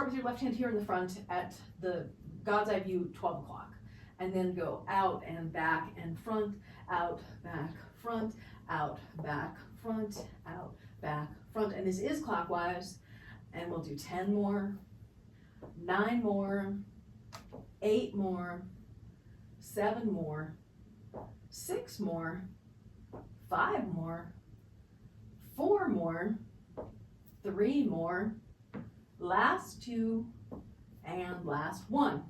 start with your left hand here in the front at the God's eye view, 12 o'clock. And then go out and back and front, out, back, front, out, back, front, out, back, front. And this is clockwise. And we'll do 10 more, 9 more, 8 more, 7 more, 6 more, 5 more, 4 more, 3 more, last 2, and last 1.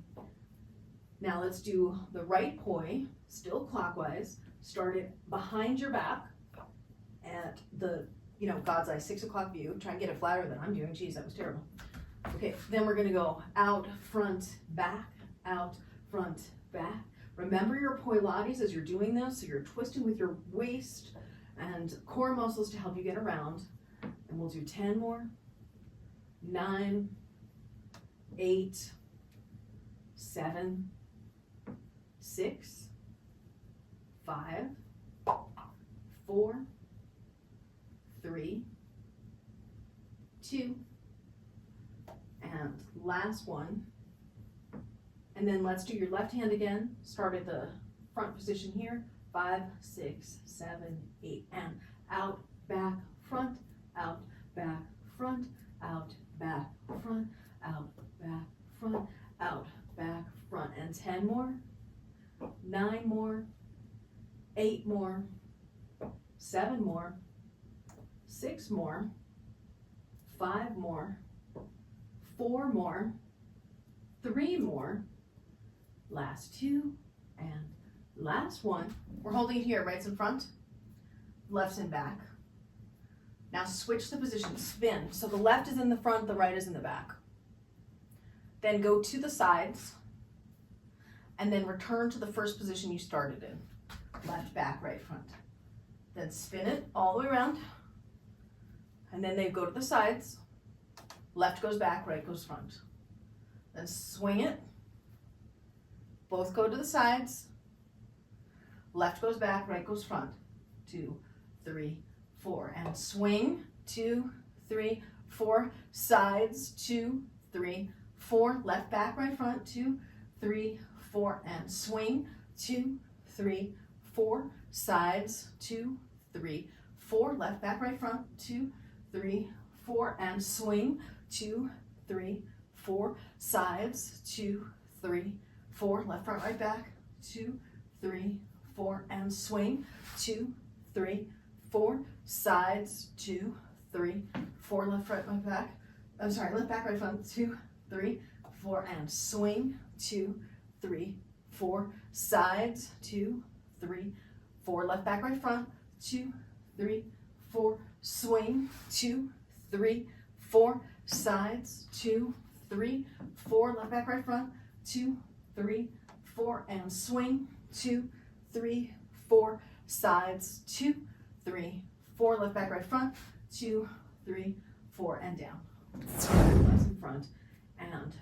Now let's do the right poi, still clockwise. Start it behind your back at the, God's eye 6 o'clock view. Try and get it flatter than I'm doing. Geez, that was terrible. Okay, then we're gonna go out, front, back, out, front, back. Remember your Pilates as you're doing this, so you're twisting with your waist and core muscles to help you get around. And we'll do 10 more, 9, 8, 7, 6, 5, 4, 3, 2, and last one. And then let's do your left hand again. Start at the front position here. 5, 6, 7, 8, and out, back, front, out, back, front, out, back, front, out, back, front, out, back, front. And 10 more, 9 more, 8 more, 7 more, 6 more, 5 more, 4 more, 3 more, last 2, and last 1. We're holding it here, right's in front, left's in back. Now switch the position, spin. So the left is in the front, the right is in the back. Then go to the sides, and then return to the first position you started in. Left, back, right, front. Then spin it all the way around, and then they go to the sides. Left goes back, right goes front. Then swing it. Both go to the sides. Left goes back, right goes front. 2, 3, 4. And swing. 2, 3, 4. Sides. 2, 3, 4. Left, back, right, front. 2, 3, 4. And swing. 2, 3, 4. Sides. 2, 3, 4. Left, back, right, front. 2, 3, 4. And swing. 2, 3, 4. Sides. 2, 3, 4. Left, front, right, back. 2, 3, 4. And swing. 2, 3, 4. Sides. 2, 3, 4. Left, right, back. I'm sorry, left, back, right, front. 2, 3, 4. And swing. 2, 3, 4. Sides. 2, 3, 4. Left, back, right, front. 2, 3, 4. Swing. 2, 3, 4. Sides. 2, 3, 4. Left, back, right, front. 2, 3, 4. And swing. 2, 3, 4. Sides. 2, 3, 4. Left, back, right, front. 2, 3, 4. And down. Left in front. And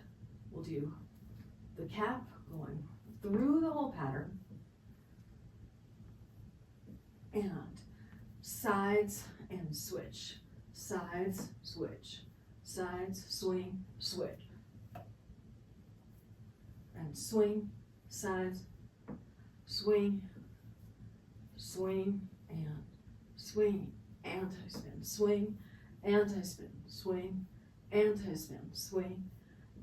we'll do the cap going through the whole pattern. And sides and switch. Sides, switch. Sides, swing, switch. And swing, sides, swing, swing, and swing, anti-spin, swing, anti-spin, swing, anti-spin, swing,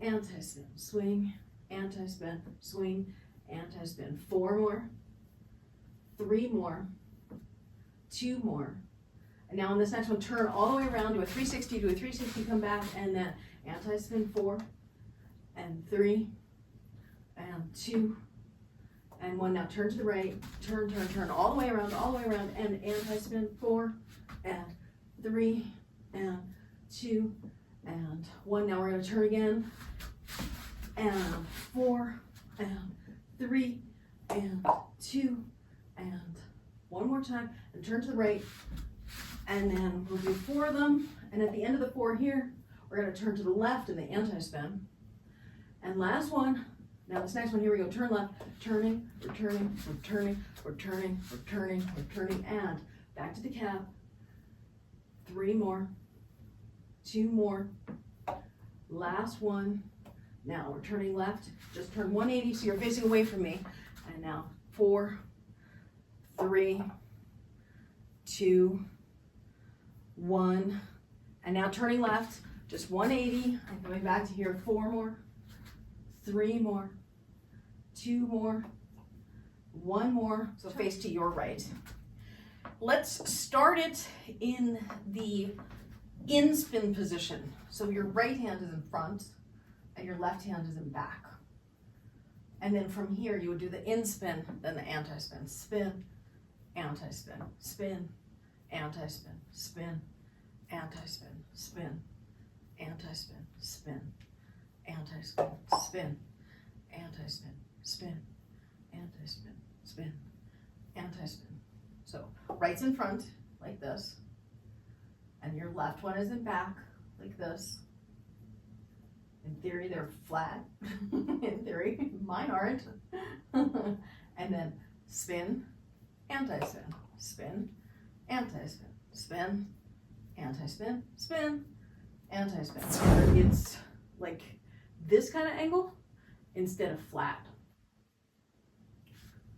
anti-spin, swing, anti-spin, swing, anti-spin. 4 more, 3 more, 2 more. And now on this next one, turn all the way around, do a 360, do a 360, come back, and then anti-spin 4, and 3, and 2, and 1. Now turn to the right, turn, all the way around, and anti-spin 4, and 3, and 2, and 1. Now we're going to turn again, and 4, and 3, and 2, and 1 more time, and turn to the right. And then we'll do 4 of them, and at the end of the 4 here, we're going to turn to the left in the anti-spin. And last one, now this next one, here we go, turn left, turning, returning, returning, returning, returning, returning, and back to the cap. 3 more, 2 more, last one. Now we're turning left, just turn 180 so you're facing away from me. And now 4, 3, 2, 1. And now turning left, just 180 and coming back to here. 4 more, 3 more, 2 more, 1 more. So face to your right. Let's start it in the in-spin position. So your right hand is in front and your left hand is in back. And then from here you would do the in-spin, then the anti-spin. Spin, anti-spin, spin, anti-spin, spin, anti-spin, spin, anti-spin, spin, anti-spin, spin, anti-spin, spin, anti-spin, spin, anti-spin. So right's in front, like this, and your left one is in back, like this. In theory, they're flat. In theory, mine aren't. And then spin, anti-spin, spin, anti-spin, spin, anti-spin, spin, anti-spin. It's like this kind of angle instead of flat.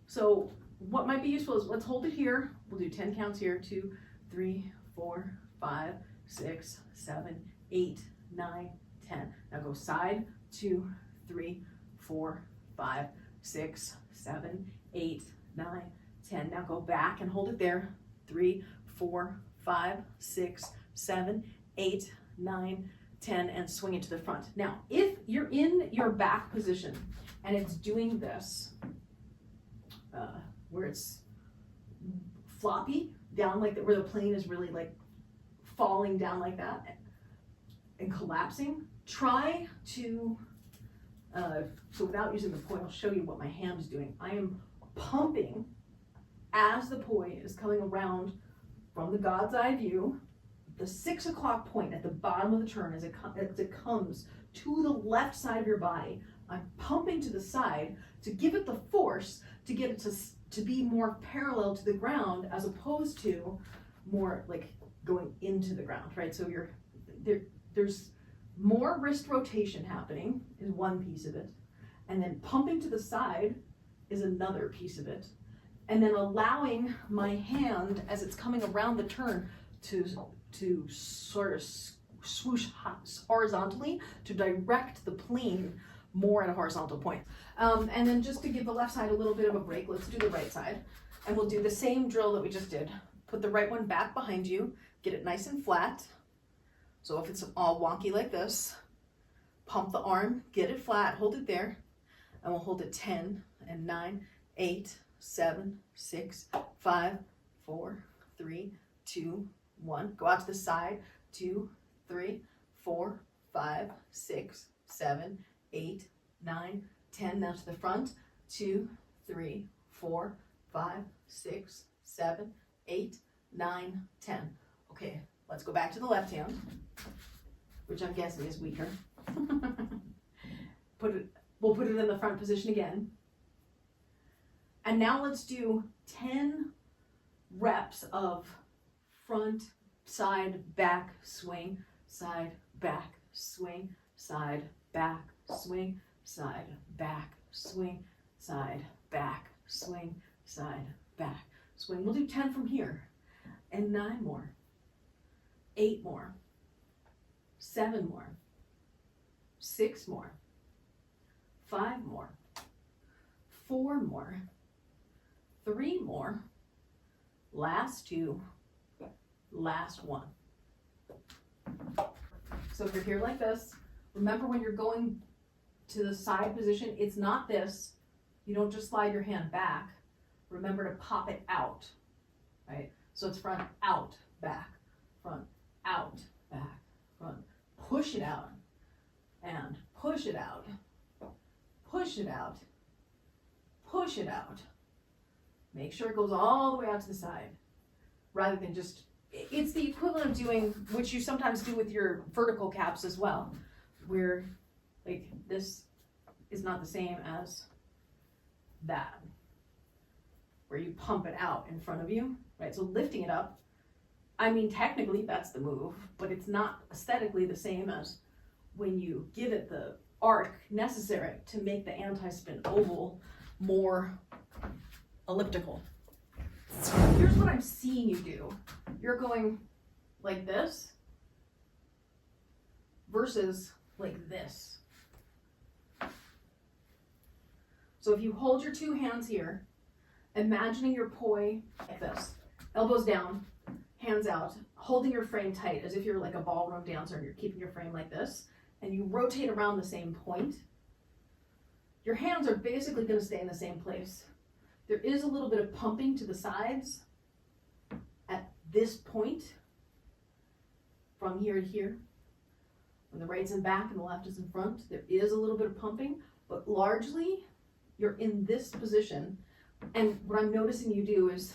So what might be useful is let's hold it here. We'll do 10 counts here. 2, 3, 4, 5, 6, 7, 8, 9, 10. Now go side, 2, 3, 4, 5, 6, 7, 8, 9, 10. Now go back and hold it there. 3, 4, 5, 6, 7, 8, 9, 10, and swing it to the front. Now, if you're in your back position and it's doing this, where it's floppy down like that, where the plane is really like falling down like that and collapsing, try to, so without using the poi, I'll show you what my hand is doing. I am pumping as the poi is coming around from the God's eye view, the 6 o'clock point at the bottom of the turn as it comes to the left side of your body. I'm pumping to the side to give it the force to get it to be more parallel to the ground as opposed to more like going into the ground, right? So there's more wrist rotation happening is one piece of it, and then pumping to the side is another piece of it, and then allowing my hand as it's coming around the turn to sort of swoosh horizontally to direct the plane more at a horizontal point. And then just to give the left side a little bit of a break, let's do the right side. And we'll do the same drill that we just did. Put the right one back behind you, get it nice and flat. So if it's all wonky like this, pump the arm, get it flat, hold it there, and we'll hold it 10 and 9, 8, 7, 6, 5, 4, 3, 2, 1. Go out to the side, 2, 3, 4, 5, 6, 7, 8, 9, 10. Now to the front, 2, 3, 4, 5, 6, 7, 8, 9, 10. Okay, let's go back to the left hand, which I'm guessing is weaker. We'll put it in the front position again. And now let's do 10 reps of front, side, back, swing, side, back, swing, side, back, swing, side, back, swing, side, back, swing, side, back, swing. We'll do 10 from here, and 9 more, 8 more, 7 more, 6 more, 5 more, 4 more, 3 more, last 2, last 1. So if you're here like this, remember when you're going to the side position, it's not this. You don't just slide your hand back. Remember to pop it out, right? So it's front, out, back, front, out, back, front. Push it out, and push it out, push it out, push it out. Make sure it goes all the way out to the side, rather than just, it's the equivalent of doing, which you sometimes do with your vertical caps as well, where like this is not the same as that, where you pump it out in front of you, right? So lifting it up, I mean, technically that's the move, but it's not aesthetically the same as when you give it the arc necessary to make the anti-spin oval more elliptical. Here's what I'm seeing you do. You're going like this versus like this. So if you hold your two hands here, imagining your poi like this, elbows down, hands out, holding your frame tight as if you're like a ballroom dancer and you're keeping your frame like this, and you rotate around the same point, your hands are basically going to stay in the same place. There is a little bit of pumping to the sides at this point, from here to here. When the right's in back and the left is in front, there is a little bit of pumping, but largely you're in this position. And what I'm noticing you do is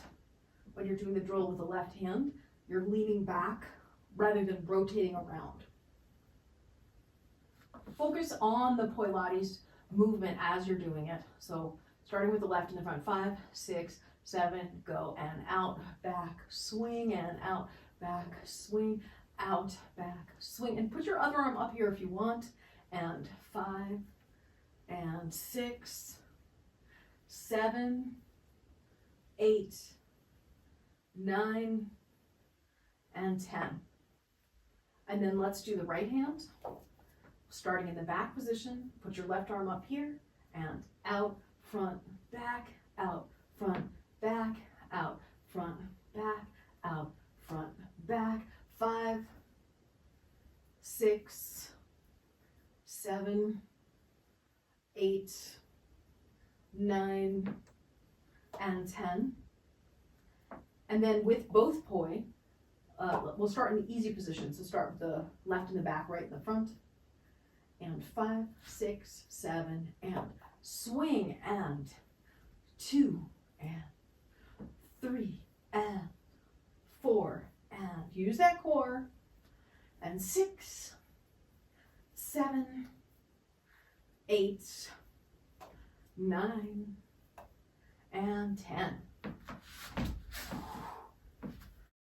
when you're doing the drill with the left hand, you're leaning back rather than rotating around. Focus on the Pilates movement as you're doing it. So starting with the left in the front, 5, 6, 7, go and out, back, swing and out, back, swing, out, back, swing, and put your other arm up here if you want, and 5, and 6, 7, 8, 9, and 10. And then let's do the right hand. Starting in the back position, put your left arm up here, and out, front, back, out, front, back, out, front, back, out, front, back, 5, 6, 7, 8, 9, and 10. And then with both poi, we'll start in the easy position. So start with the left in the back, right in the front. And 5, 6, 7, and swing, and 2, and 3, and 4, and use that core, and 6, 7, 8, 9, and 10.